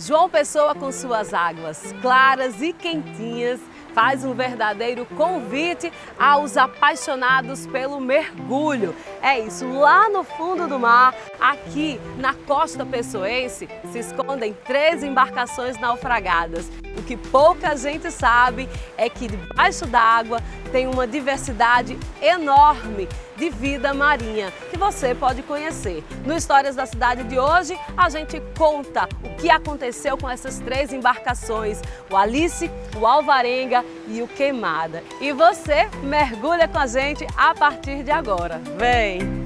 João Pessoa, com suas águas claras e quentinhas, faz um verdadeiro convite aos apaixonados pelo mergulho. É isso, lá no fundo do mar, aqui na costa pessoense, se escondem 3 embarcações naufragadas. O que pouca gente sabe é que debaixo d'água tem uma diversidade enorme de vida marinha que você pode conhecer. No Histórias da Cidade de hoje, a gente conta o que aconteceu com essas 3 embarcações, o Alice, o Alvarenga e o Queimada. E você mergulha com a gente a partir de agora. Vem!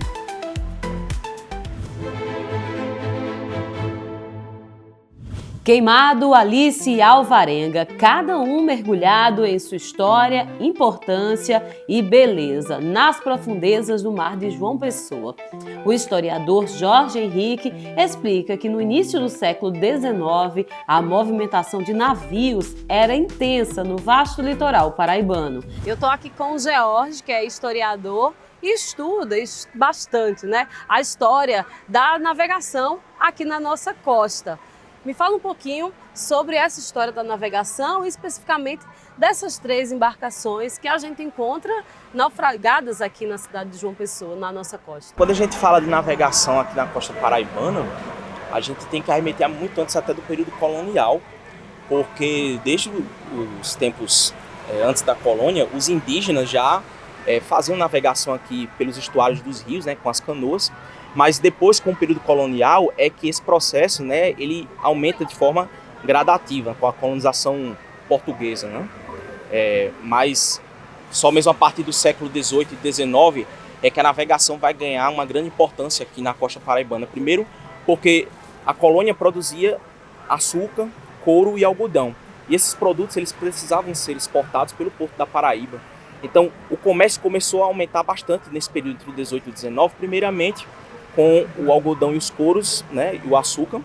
Queimado, Alice e Alvarenga, cada um mergulhado em sua história, importância e beleza nas profundezas do mar de João Pessoa. O historiador Jorge Henrique explica que no início do século XIX, a movimentação de navios era intensa no vasto litoral paraibano. Eu estou aqui com o George, que é historiador, e estuda bastante, né, a história da navegação aqui na nossa costa. Me fala um pouquinho sobre essa história da navegação e especificamente dessas 3 embarcações que a gente encontra naufragadas aqui na cidade de João Pessoa, na nossa costa. Quando a gente fala de navegação aqui na costa paraibana, a gente tem que arremeter muito antes até do período colonial, porque desde os tempos antes da colônia, os indígenas já faziam navegação aqui pelos estuários dos rios, né, com as canoas. Mas depois, com o período colonial, é que esse processo, né, ele aumenta de forma gradativa com a colonização portuguesa, né? Mas só mesmo a partir do século XVIII e XIX é que a navegação vai ganhar uma grande importância aqui na costa paraibana. Primeiro, porque a colônia produzia açúcar, couro e algodão. E esses produtos eles precisavam ser exportados pelo Porto da Paraíba. Então, o comércio começou a aumentar bastante nesse período entre o XVIII e o XIX, primeiramente com o algodão e os couros, né, e o açúcar,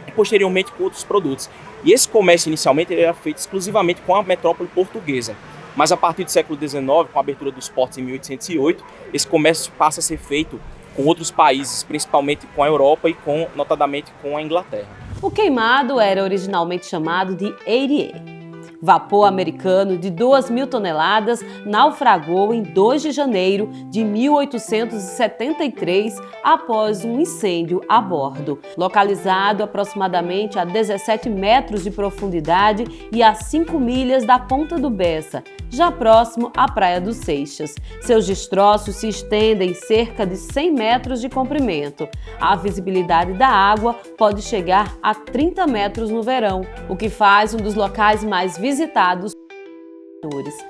e posteriormente com outros produtos. E esse comércio inicialmente ele era feito exclusivamente com a metrópole portuguesa, mas a partir do século XIX, com a abertura dos portos em 1808, esse comércio passa a ser feito com outros países, principalmente com a Europa e notadamente com a Inglaterra. O Queimado era originalmente chamado de Erie. Vapor americano de 2.000 toneladas naufragou em 2 de janeiro de 1873 após um incêndio a bordo. Localizado aproximadamente a 17 metros de profundidade e a 5 milhas da Ponta do Bessa, já próximo à Praia dos Seixas. Seus destroços se estendem cerca de 100 metros de comprimento. A visibilidade da água pode chegar a 30 metros no verão, o que faz um dos locais mais visitados.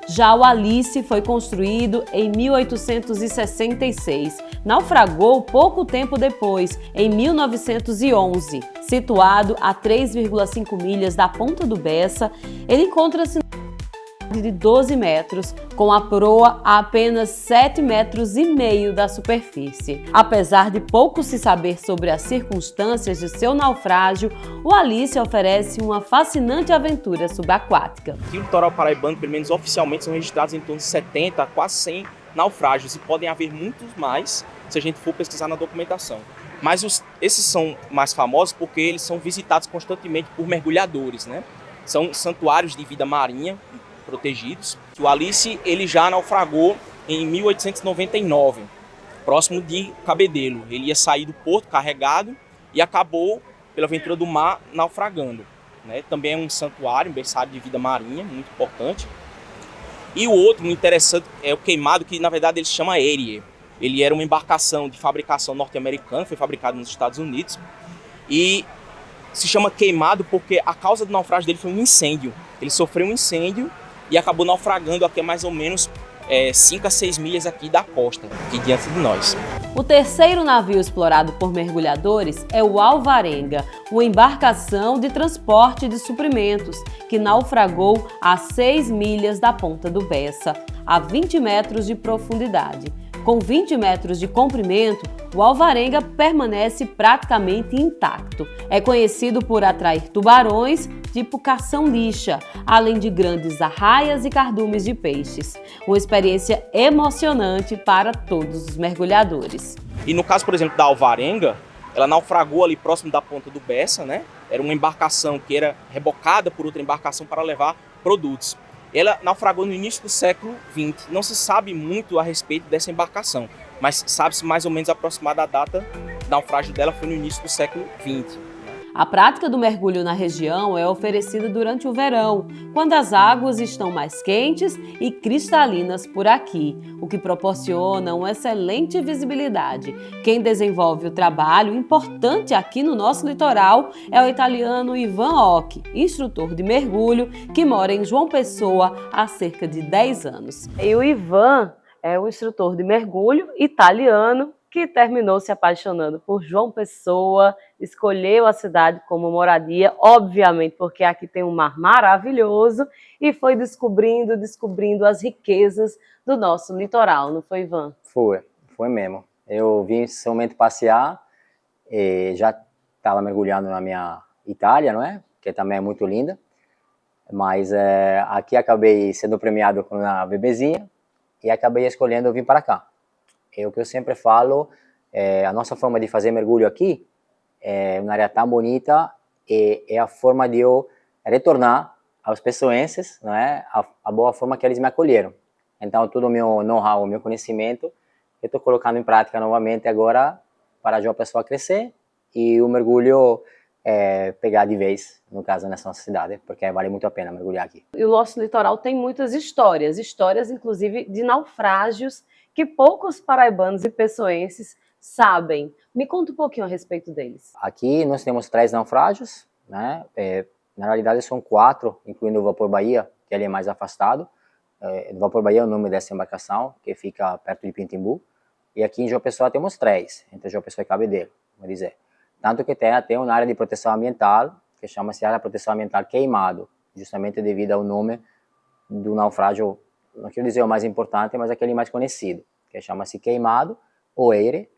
Já o Alice foi construído em 1866. Naufragou pouco tempo depois, em 1911. Situado a 3,5 milhas da Ponta do Bessa, ele encontra-se de 12 metros, com a proa a apenas 7,5 metros da superfície. Apesar de pouco se saber sobre as circunstâncias de seu naufrágio, o Alice oferece uma fascinante aventura subaquática. Aqui no litoral paraibano, pelo menos oficialmente, são registrados em torno de 70 a quase 100 naufrágios, e podem haver muitos mais se a gente for pesquisar na documentação. Mas esses são mais famosos porque eles são visitados constantemente por mergulhadores, né? São santuários de vida marinha protegidos. O Alice ele já naufragou em 1899, próximo de Cabedelo. Ele ia sair do porto carregado e acabou, pela aventura do mar, naufragando, né? Também é um santuário, um berçário de vida marinha, muito importante. E o outro, muito interessante, é o Queimado, que na verdade ele se chama Erie. Ele era uma embarcação de fabricação norte-americana, foi fabricado nos Estados Unidos. E se chama Queimado porque a causa do naufrágio dele foi um incêndio. Ele sofreu um incêndio e acabou naufragando aqui a mais ou menos 5 a 6 milhas aqui da costa, aqui diante de nós. O terceiro navio explorado por mergulhadores é o Alvarenga, uma embarcação de transporte de suprimentos que naufragou a 6 milhas da Ponta do Bessa, a 20 metros de profundidade. Com 20 metros de comprimento, o Alvarenga permanece praticamente intacto. É conhecido por atrair tubarões tipo cação-lixa, além de grandes arraias e cardumes de peixes. Uma experiência emocionante para todos os mergulhadores. E no caso, por exemplo, da Alvarenga, ela naufragou ali próximo da Ponta do Bessa, né? Era uma embarcação que era rebocada por outra embarcação para levar produtos. Ela naufragou no início do século XX. Não se sabe muito a respeito dessa embarcação, mas sabe-se mais ou menos aproximada a data do naufrágio dela foi no início do século XX. A prática do mergulho na região é oferecida durante o verão, quando as águas estão mais quentes e cristalinas por aqui, o que proporciona uma excelente visibilidade. Quem desenvolve o trabalho importante aqui no nosso litoral é o italiano Ivan Occhi, instrutor de mergulho, que mora em João Pessoa há cerca de 10 anos. E o Ivan é um instrutor de mergulho italiano que terminou se apaixonando por João Pessoa, escolheu a cidade como moradia, obviamente porque aqui tem um mar maravilhoso, e foi descobrindo as riquezas do nosso litoral, não foi, Ivan? Foi mesmo. Eu vim somente passear, e já estava mergulhando na minha Itália, não é? Que também é muito linda, mas aqui acabei sendo premiado com uma bebezinha e acabei escolhendo vir para cá. É o que eu sempre falo, a nossa forma de fazer mergulho aqui é uma área tão bonita e é a forma de eu retornar aos pessoenses, não é? A boa forma que eles me acolheram. Então, todo o meu know-how, o meu conhecimento, eu estou colocando em prática novamente agora para João Pessoa crescer e o mergulho pegar de vez, no caso, nessa nossa cidade, porque vale muito a pena mergulhar aqui. E o nosso litoral tem muitas histórias inclusive de naufrágios que poucos paraibanos e pessoenses sabem. Me conta um pouquinho a respeito deles. Aqui nós temos 3 naufrágios, né? Na realidade são 4, incluindo o Vapor Bahia, que ele é mais afastado. O Vapor Bahia é o nome dessa embarcação, que fica perto de Pitimbu. E aqui em João Pessoa temos 3, entre João Pessoa e Cabedelo, vou dizer. Tanto que tem até uma área de proteção ambiental, que chama-se Área de Proteção Ambiental Queimado, justamente devido ao nome do naufrágio, não quero dizer o mais importante, mas aquele mais conhecido, que chama-se Queimado, ou Eire.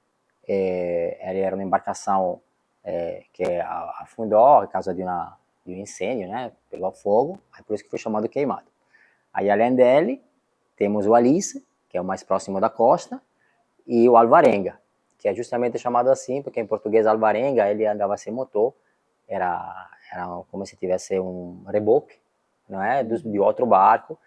Ele era uma embarcação que afundou por causa de um incêndio, né? Pegou fogo, é por isso que foi chamado Queimado. Aí, além dele, temos o Alice, que é o mais próximo da costa, e o Alvarenga, que é justamente chamado assim, porque em português Alvarenga ele andava sem motor, era como se tivesse um reboque, não é? De outro barco,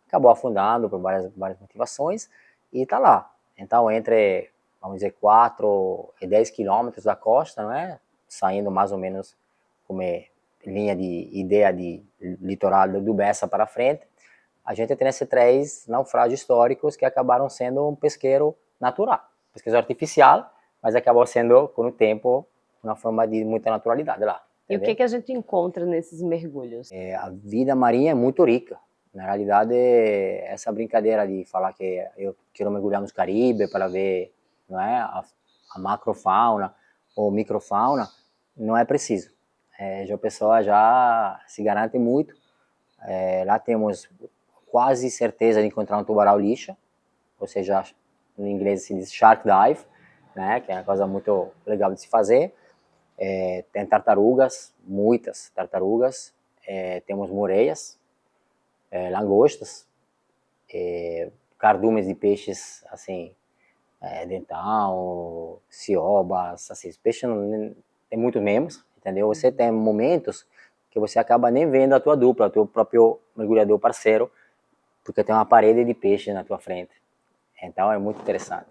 acabou afundando por várias motivações e está lá. Então, entre, vamos dizer, 4 e 10 quilômetros da costa, não é? Saindo mais ou menos como linha de ideia de litoral do Bessa para frente, a gente tem esses 3 naufrágios históricos que acabaram sendo um pesqueiro natural, pesqueiro artificial, mas acabou sendo, com o tempo, uma forma de muita naturalidade lá. E o que a gente encontra nesses mergulhos? A vida marinha é muito rica. Na realidade, essa brincadeira de falar que eu quero mergulhar nos Caribe para ver, não é, a macrofauna ou microfauna, não é preciso. João Pessoa já se garante muito. Lá temos quase certeza de encontrar um tubarão-lixa, ou seja, em inglês se diz shark dive, né, que é uma coisa muito legal de se fazer. Tem tartarugas, muitas tartarugas, temos moreias, langostas, cardumes de peixes, assim, dentão, ciobas, assim, peixes tem muitos mesmos, entendeu? Você tem momentos que você acaba nem vendo a tua dupla, o teu próprio mergulhador parceiro, porque tem uma parede de peixe na tua frente. Então é muito interessante.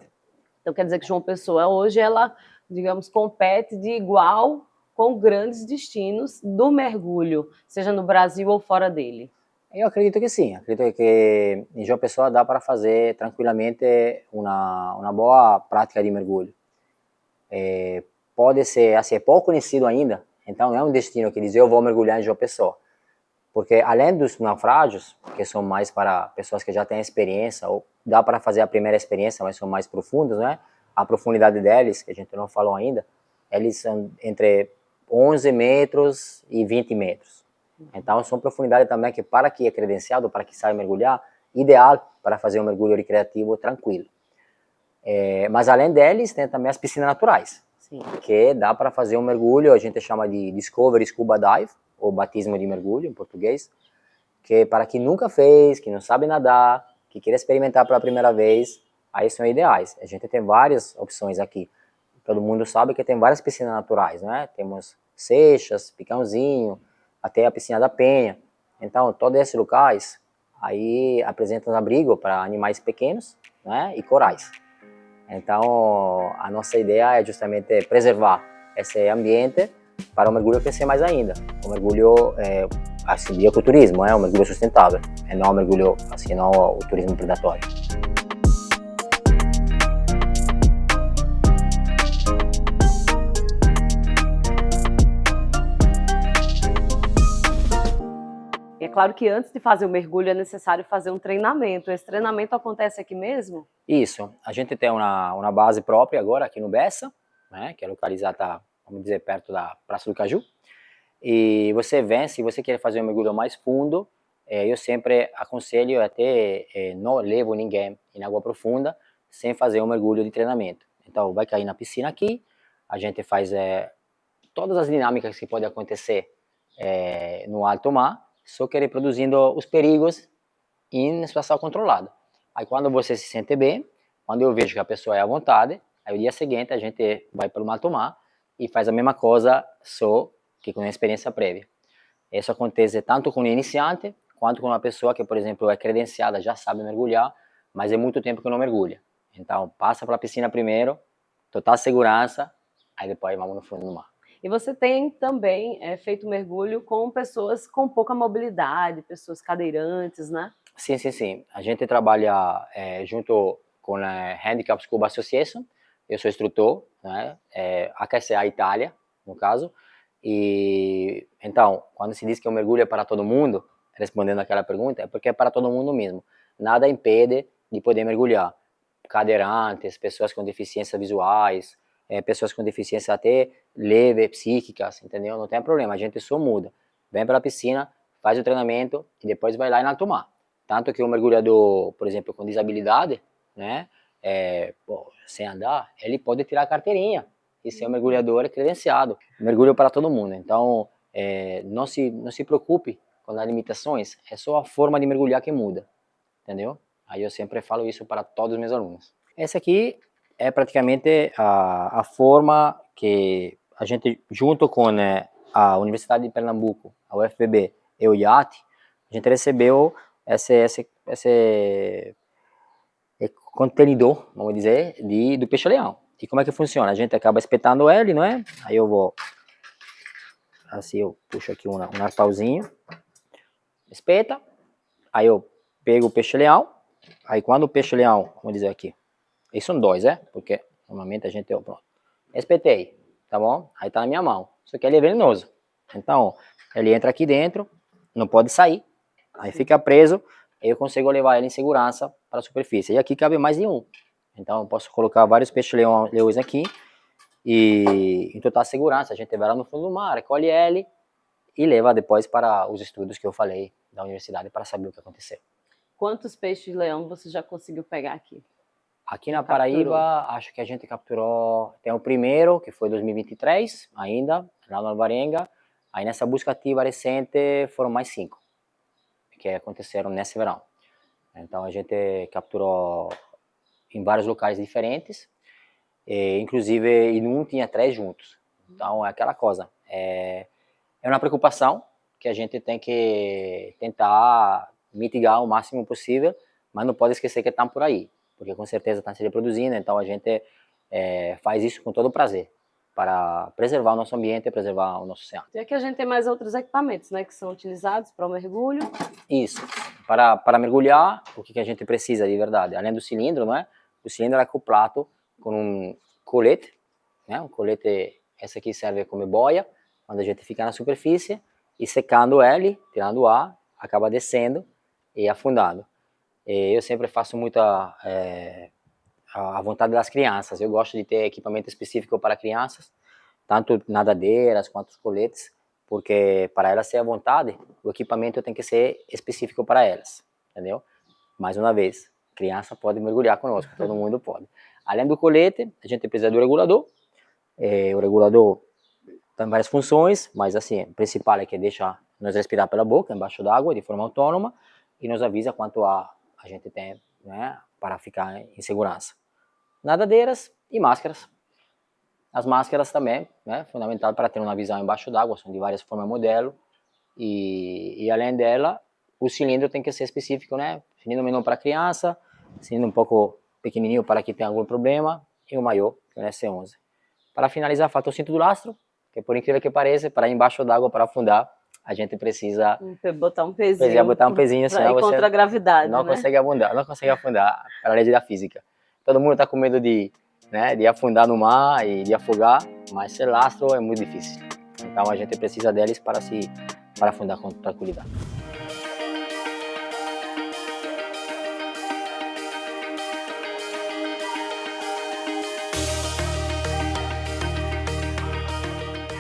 Então quer dizer que João Pessoa hoje ela, digamos, compete de igual com grandes destinos do mergulho, seja no Brasil ou fora dele. Eu acredito que sim, acredito que em João Pessoa dá para fazer tranquilamente uma boa prática de mergulho. Pode ser, assim, é pouco conhecido ainda, então não é um destino que diz eu vou mergulhar em João Pessoa, porque além dos naufrágios, que são mais para pessoas que já têm experiência, ou dá para fazer a primeira experiência, mas são mais profundos, né? A profundidade deles, que a gente não falou ainda, eles são entre 11 metros e 20 metros. Então, são profundidades também que, para quem é credenciado, para quem sabe mergulhar, ideal para fazer um mergulho recreativo tranquilo. Mas, além deles, tem também as piscinas naturais, sim, que dá para fazer um mergulho, a gente chama de Discovery Scuba Dive, ou batismo de mergulho, em português, que para quem nunca fez, que não sabe nadar, que quer experimentar pela primeira vez, aí são ideais. A gente tem várias opções aqui. todo mundo sabe que tem várias piscinas naturais, né? Temos Seixas, Picãozinho, até a piscina da Penha. Então, todos esses locais aí apresentam abrigo para animais pequenos, né? E corais. Então, a nossa ideia é justamente preservar esse ambiente para o mergulho crescer mais ainda. O mergulho, assim, de ecoturismo, um mergulho sustentável, e não o mergulho, assim, não o turismo predatório. É claro que antes de fazer o mergulho é necessário fazer um treinamento. Esse treinamento acontece aqui mesmo? Isso, a gente tem uma base própria agora aqui no Bessa, né, que é localizada, vamos dizer, perto da Praça do Caju. E você vem, se você quer fazer um mergulho mais fundo, eu sempre aconselho, até não levo ninguém em água profunda sem fazer um mergulho de treinamento. Então vai cair na piscina aqui, a gente faz todas as dinâmicas que podem acontecer no alto mar, só que reproduzindo os perigos em situação controlada. Aí quando você se sente bem, quando eu vejo que a pessoa é à vontade, aí o dia seguinte a gente vai para o alto mar e faz a mesma coisa, só que com experiência prévia. Isso acontece tanto com o iniciante, quanto com uma pessoa que, por exemplo, é credenciada, já sabe mergulhar, mas é muito tempo que não mergulha. Então, passa para a piscina primeiro, total segurança, aí depois vamos no fundo do mar. E você tem também feito mergulho com pessoas com pouca mobilidade, pessoas cadeirantes, né? Sim, sim, sim. A gente trabalha junto com a Handicap Scuba Association. Eu sou instrutor, né? AKCA Itália, no caso. E então, quando se diz que o mergulho é para todo mundo, respondendo aquela pergunta, é porque é para todo mundo mesmo. Nada impede de poder mergulhar. Cadeirantes, pessoas com deficiências visuais, pessoas com deficiência até leve, psíquicas, entendeu? Não tem problema, a gente só muda. Vem para a piscina, faz o treinamento e depois vai lá em alto mar. Tanto que o mergulhador, por exemplo, com disabilidade, né, sem andar, ele pode tirar a carteirinha e ser um mergulhador credenciado. Mergulho para todo mundo. Então, não se preocupe com as limitações, é só a forma de mergulhar que muda, entendeu? Aí eu sempre falo isso para todos os meus alunos. Essa aqui é praticamente a forma que a gente, junto com a Universidade de Pernambuco, a UFPB e o IAT, a gente recebeu esse contenedor, vamos dizer, do peixe-leão. E como é que funciona? A gente acaba espetando ele, não é? Aí eu vou, assim, eu puxo aqui um arpãozinho, espeta, aí eu pego o peixe-leão, aí quando o peixe-leão, vamos dizer aqui, esses são dois, porque normalmente a gente, pronto, espetei, tá bom? Aí tá na minha mão, só que ele é venenoso. Então, ele entra aqui dentro, não pode sair, aí fica preso, aí eu consigo levar ele em segurança para a superfície. E aqui cabe mais de um. Então, eu posso colocar vários peixes-leões aqui, e em total segurança, a gente vai lá no fundo do mar, recolhe ele e leva depois para os estudos que eu falei da universidade para saber o que aconteceu. Quantos peixes-leão você já conseguiu pegar aqui? Aqui na Paraíba, acho que a gente capturou, tem o primeiro, que foi 2023, ainda, lá no Alvarenga. Aí nessa busca ativa recente foram mais 5, que aconteceram nesse verão. Então a gente capturou em vários locais diferentes, inclusive em um tinha 3 juntos. Então é aquela coisa, é uma preocupação que a gente tem que tentar mitigar o máximo possível, mas não pode esquecer que estão por aí, porque com certeza estão se reproduzindo, então a gente faz isso com todo prazer, para preservar o nosso ambiente e preservar o nosso oceano. E aqui a gente tem mais outros equipamentos, né, que são utilizados para o mergulho. Isso. Para mergulhar, o que a gente precisa de verdade? Além do cilindro, não é? O cilindro é acoplado com um colete, né? Um colete, esse aqui serve como boia, quando a gente fica na superfície, e secando ele, tirando o ar, acaba descendo e afundando. E eu sempre faço muita a vontade das crianças. Eu gosto de ter equipamento específico para crianças, tanto nadadeiras quanto os coletes, porque para elas ser à vontade, o equipamento tem que ser específico para elas, entendeu? Mais uma vez, criança pode mergulhar conosco, todo mundo pode. Além do colete, a gente precisa do regulador. O regulador tem várias funções, mas assim, a principal é que deixa nós respirar pela boca, embaixo d'água, de forma autônoma, e nos avisa quanto ar a gente tem, né, para ficar em segurança. Nadadeiras e máscaras. As máscaras também, né? Fundamental para ter uma visão embaixo d'água, são de várias formas modelo. E além dela, o cilindro tem que ser específico, né? Cilindro menor para criança, cilindro um pouco pequenininho para quem tem algum problema, e o maior, que é o S11. Para finalizar, falta o cinto do lastro, que por incrível que pareça, para ir embaixo d'água, para afundar, a gente precisa botar um pezinho. Botar um pezinho, senão você contra a gravidade, não consegue afundar, não consegue afundar, para a lei da física. Todo mundo está com medo de afundar no mar e de afogar, mas ser lastro é muito difícil. Então a gente precisa deles para afundar com tranquilidade.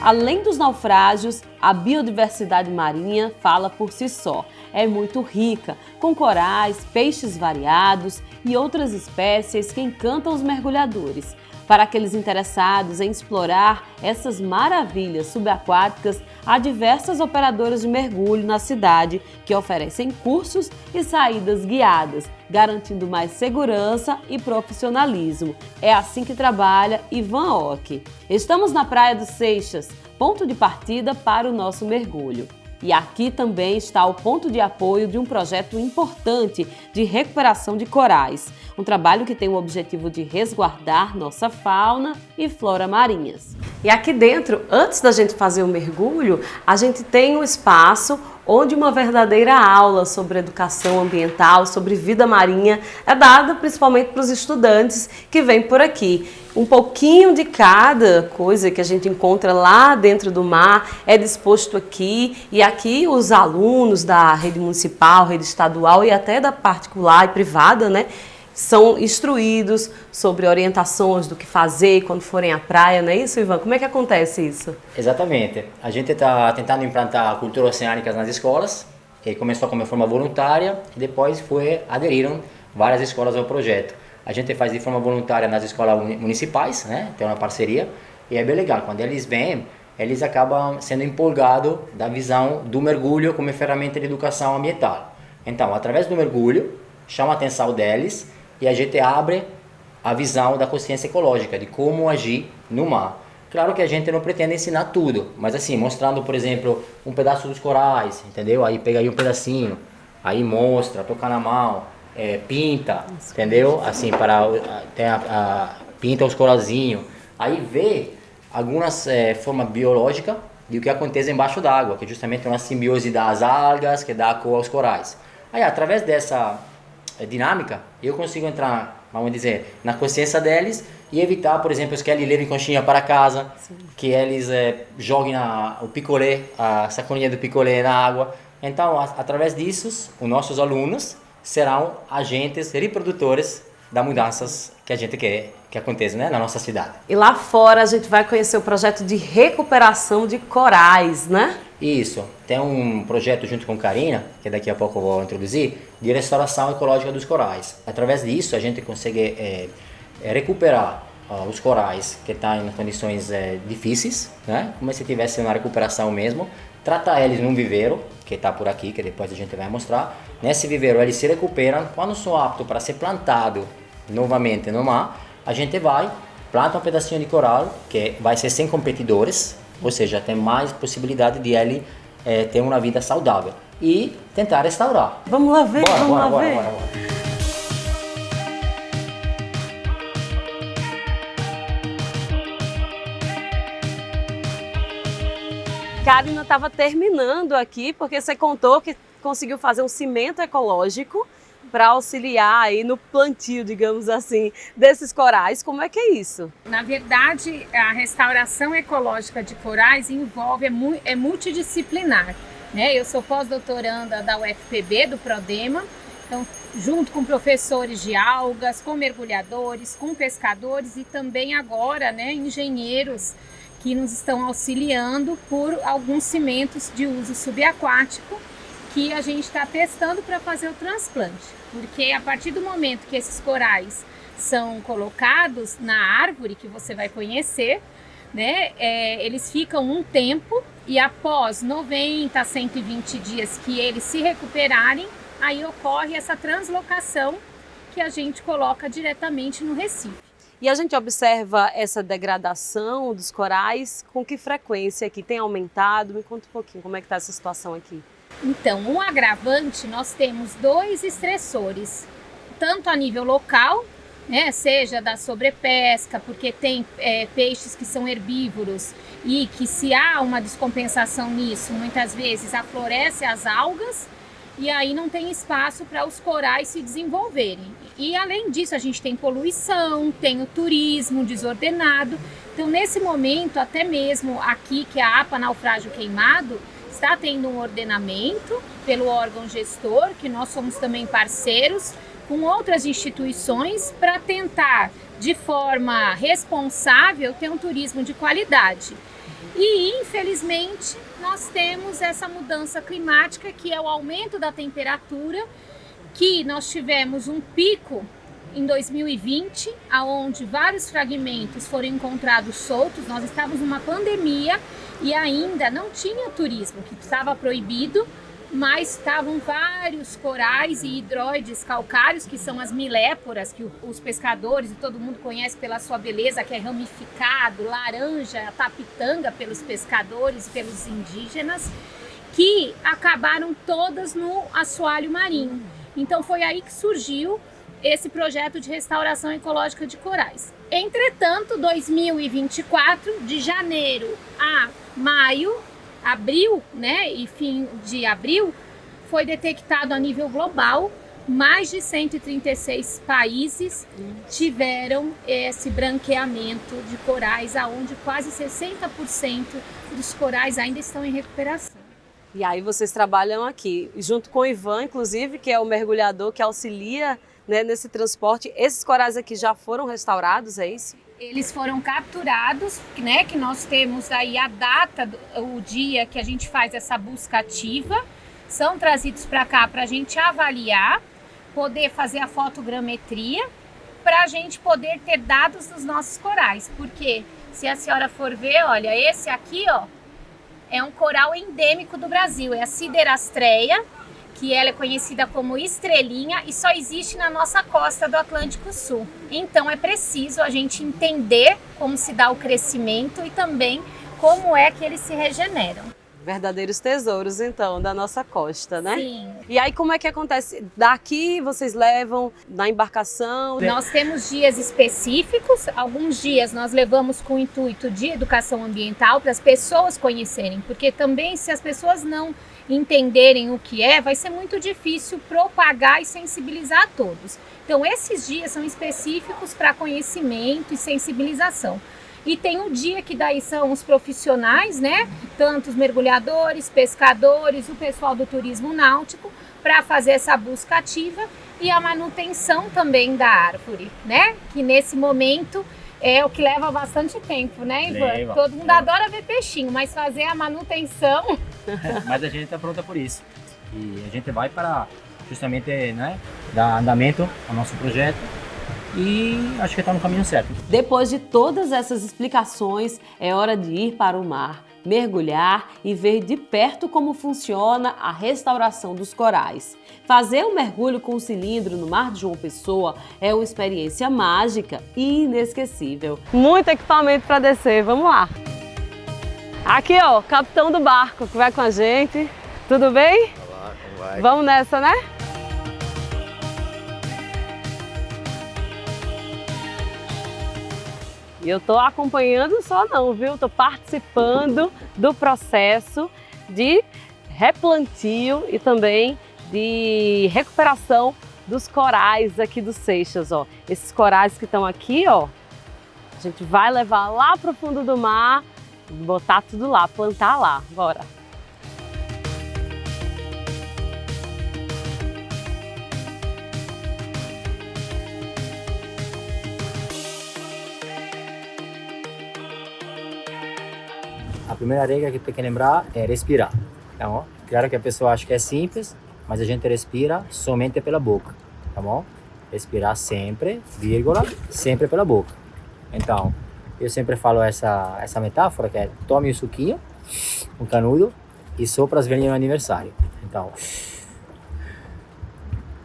Além dos naufrágios, a biodiversidade marinha fala por si só. É muito rica, com corais, peixes variados e outras espécies que encantam os mergulhadores. Para aqueles interessados em explorar essas maravilhas subaquáticas, há diversas operadoras de mergulho na cidade que oferecem cursos e saídas guiadas, garantindo mais segurança e profissionalismo. É assim que trabalha Ivan Ock. Estamos na Praia dos Seixas, ponto de partida para o nosso mergulho. E aqui também está o ponto de apoio de um projeto importante de recuperação de corais, um trabalho que tem o objetivo de resguardar nossa fauna e flora marinhas. E aqui dentro, antes da gente fazer o mergulho, a gente tem um espaço onde uma verdadeira aula sobre educação ambiental, sobre vida marinha, é dada principalmente para os estudantes que vêm por aqui. Um pouquinho de cada coisa que a gente encontra lá dentro do mar é disposto aqui, e aqui os alunos da rede municipal, rede estadual e até da particular e privada, né, são instruídos sobre orientações do que fazer quando forem à praia, não é isso, Ivan? Como é que acontece isso? Exatamente. A gente está tentando implantar cultura oceânica nas escolas, que começou como forma voluntária e depois aderiram várias escolas ao projeto. A gente faz de forma voluntária nas escolas municipais, né? Tem uma parceria, e é bem legal. Quando eles vêm, eles acabam sendo empolgados da visão do mergulho como ferramenta de educação ambiental. Então, através do mergulho, chama a atenção deles e a gente abre a visão da consciência ecológica, de como agir no mar. Claro que a gente não pretende ensinar tudo, mas assim, mostrando, por exemplo, um pedaço dos corais, entendeu? Aí pega aí um pedacinho, aí mostra, toca na mão, pinta, entendeu? Assim, pinta os coralzinhos, aí vê algumas formas biológicas do que acontece embaixo d'água, que justamente é uma simbiose das algas que dá a cor aos corais. Aí, através dessa dinâmica, eu consigo entrar, vamos dizer, na consciência deles e evitar, por exemplo, que eles levem conchinha para casa, sim, que eles joguem o picolé, a sacolinha do picolé na água. Então, através disso, os nossos alunos serão agentes reprodutores das mudanças que a gente quer que aconteça, né, na nossa cidade. E lá fora a gente vai conhecer o projeto de recuperação de corais, né? Isso. Tem um projeto junto com Karina, que daqui a pouco eu vou introduzir, de restauração ecológica dos corais. Através disso a gente consegue recuperar os corais que estão em condições difíceis, né, como se tivesse uma recuperação mesmo, tratar eles num viveiro, que está por aqui, que depois a gente vai mostrar. Nesse viveiro eles se recuperam, quando são aptos para ser plantado novamente no mar, a gente planta um pedacinho de coral, que vai ser sem competidores, ou seja, tem mais possibilidade de ele ter uma vida saudável e tentar restaurar. Vamos lá ver, bora. Karina estava terminando aqui porque você contou que conseguiu fazer um cimento ecológico para auxiliar aí no plantio, digamos assim, desses corais. Como é que é isso? Na verdade, a restauração ecológica de corais é multidisciplinar, né? Eu sou pós-doutoranda da UFPB, do Prodema, então, junto com professores de algas, com mergulhadores, com pescadores e também agora, né, engenheiros que nos estão auxiliando por alguns cimentos de uso subaquático que a gente está testando para fazer o transplante. Porque a partir do momento que esses corais são colocados na árvore, que você vai conhecer, né, eles ficam um tempo e após 90 a 120 dias que eles se recuperarem, aí ocorre essa translocação que a gente coloca diretamente no Recife. E a gente observa essa degradação dos corais com que frequência aqui? Tem aumentado? Me conta um pouquinho como é que está essa situação aqui. Então, um agravante, nós temos 2 estressores, tanto a nível local, né, seja da sobrepesca, porque tem peixes que são herbívoros e que se há uma descompensação nisso, muitas vezes aflorece as algas e aí não tem espaço para os corais se desenvolverem. E além disso a gente tem poluição, tem o turismo desordenado. Então nesse momento, até mesmo aqui que a APA Naufrágio Queimado está tendo um ordenamento pelo órgão gestor, que nós somos também parceiros com outras instituições para tentar, de forma responsável, ter um turismo de qualidade. E, infelizmente, nós temos essa mudança climática, que é o aumento da temperatura, que nós tivemos um pico em 2020, onde vários fragmentos foram encontrados soltos. Nós estávamos numa pandemia e ainda não tinha turismo, que estava proibido, mas estavam vários corais e hidroides calcários, que são as miléporas, que os pescadores e todo mundo conhece pela sua beleza, que é ramificado, laranja, a tapitanga pelos pescadores e pelos indígenas, que acabaram todas no assoalho marinho. Então foi aí que surgiu esse projeto de restauração ecológica de corais. Entretanto, 2024, de janeiro a maio, abril, né, e fim de abril, foi detectado a nível global, mais de 136 países tiveram esse branqueamento de corais, aonde quase 60% dos corais ainda estão em recuperação. E aí vocês trabalham aqui, junto com o Ivan, inclusive, que é o mergulhador que auxilia, né, nesse transporte. Esses corais aqui já foram restaurados, é isso? Eles foram capturados, né, que nós temos aí a data, o dia que a gente faz essa busca ativa, são trazidos para cá para a gente avaliar, poder fazer a fotogrametria, para a gente poder ter dados dos nossos corais, porque se a senhora for ver, olha, esse aqui, ó, é um coral endêmico do Brasil, é a Siderastreia, que ela é conhecida como estrelinha e só existe na nossa costa do Atlântico Sul. Então é preciso a gente entender como se dá o crescimento e também como é que eles se regeneram. Verdadeiros tesouros, então, da nossa costa, né? Sim. E aí como é que acontece? Daqui vocês levam na embarcação? Nós temos dias específicos, alguns dias nós levamos com o intuito de educação ambiental para as pessoas conhecerem, porque também se as pessoas não entenderem o que é, vai ser muito difícil propagar e sensibilizar a todos. Então esses dias são específicos para conhecimento e sensibilização. E tem um dia que daí são os profissionais, né? Tanto os mergulhadores, pescadores, o pessoal do turismo náutico, para fazer essa busca ativa e a manutenção também da árvore, né? Que nesse momento é o que leva bastante tempo, né, Ivan? Todo mundo adora ver peixinho, mas fazer a manutenção... Mas a gente está pronta por isso. E a gente vai para justamente, né, dar andamento ao nosso projeto e acho que está no caminho certo. Depois de todas essas explicações, é hora de ir para o mar, mergulhar e ver de perto como funciona a restauração dos corais. Fazer um mergulho com o cilindro no Mar de João Pessoa é uma experiência mágica e inesquecível. Muito equipamento para descer, vamos lá! Aqui, ó, o capitão do barco que vai com a gente. Tudo bem? Olá, como vai? Vamos nessa, né? E eu tô acompanhando só não, viu? Tô participando do processo de replantio e também de recuperação dos corais aqui dos Seixas, ó. Esses corais que estão aqui, ó, a gente vai levar lá pro fundo do mar, botar tudo lá, plantar lá. Bora! A primeira regra que tem que lembrar é respirar. Então, claro que a pessoa acha que é simples, mas a gente respira somente pela boca, tá bom? Respirar sempre, vírgula, sempre pela boca. Então, eu sempre falo essa metáfora que é tome um suquinho, um canudo e sopra as velhinhas no aniversário. Então,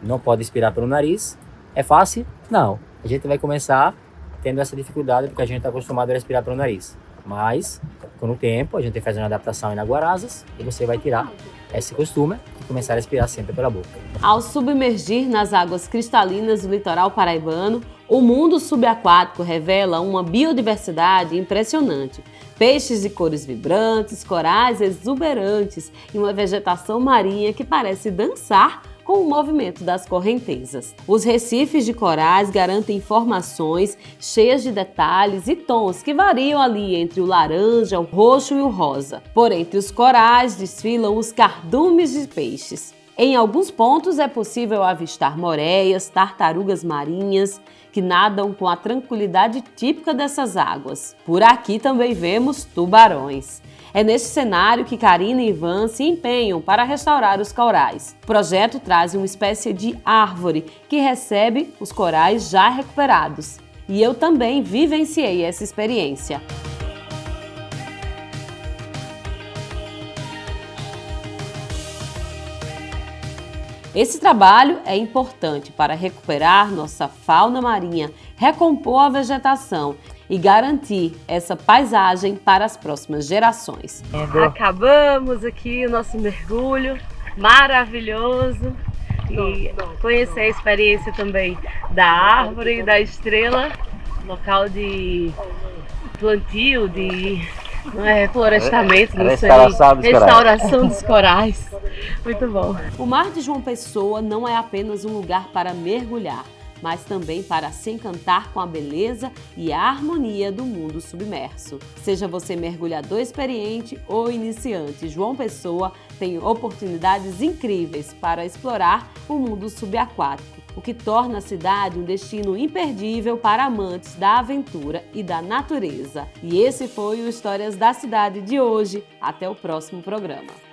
não pode expirar pelo nariz. É fácil? Não. A gente vai começar tendo essa dificuldade porque a gente está acostumado a respirar pelo nariz. Mas, com o tempo, a gente faz uma adaptação em aguarasas e você vai tirar esse costume e começar a respirar sempre pela boca. Ao submergir nas águas cristalinas do litoral paraibano, o mundo subaquático revela uma biodiversidade impressionante. Peixes de cores vibrantes, corais exuberantes e uma vegetação marinha que parece dançar com o movimento das correntezas. Os recifes de corais garantem formações cheias de detalhes e tons que variam ali entre o laranja, o roxo e o rosa. Por entre os corais desfilam os cardumes de peixes. Em alguns pontos é possível avistar moreias, tartarugas marinhas, que nadam com a tranquilidade típica dessas águas. Por aqui também vemos tubarões. É neste cenário que Karina e Ivan se empenham para restaurar os corais. O projeto traz uma espécie de árvore que recebe os corais já recuperados. E eu também vivenciei essa experiência. Esse trabalho é importante para recuperar nossa fauna marinha, recompor a vegetação e garantir essa paisagem para as próximas gerações. Acabamos aqui o nosso mergulho maravilhoso e conhecer a experiência também da árvore, da estrela, local de plantio, de florestamento, não sei, restauração dos corais. Muito bom. O Mar de João Pessoa não é apenas um lugar para mergulhar, mas também para se encantar com a beleza e a harmonia do mundo submerso. Seja você mergulhador experiente ou iniciante, João Pessoa tem oportunidades incríveis para explorar o mundo subaquático, o que torna a cidade um destino imperdível para amantes da aventura e da natureza. E esse foi o Histórias da Cidade de hoje. Até o próximo programa.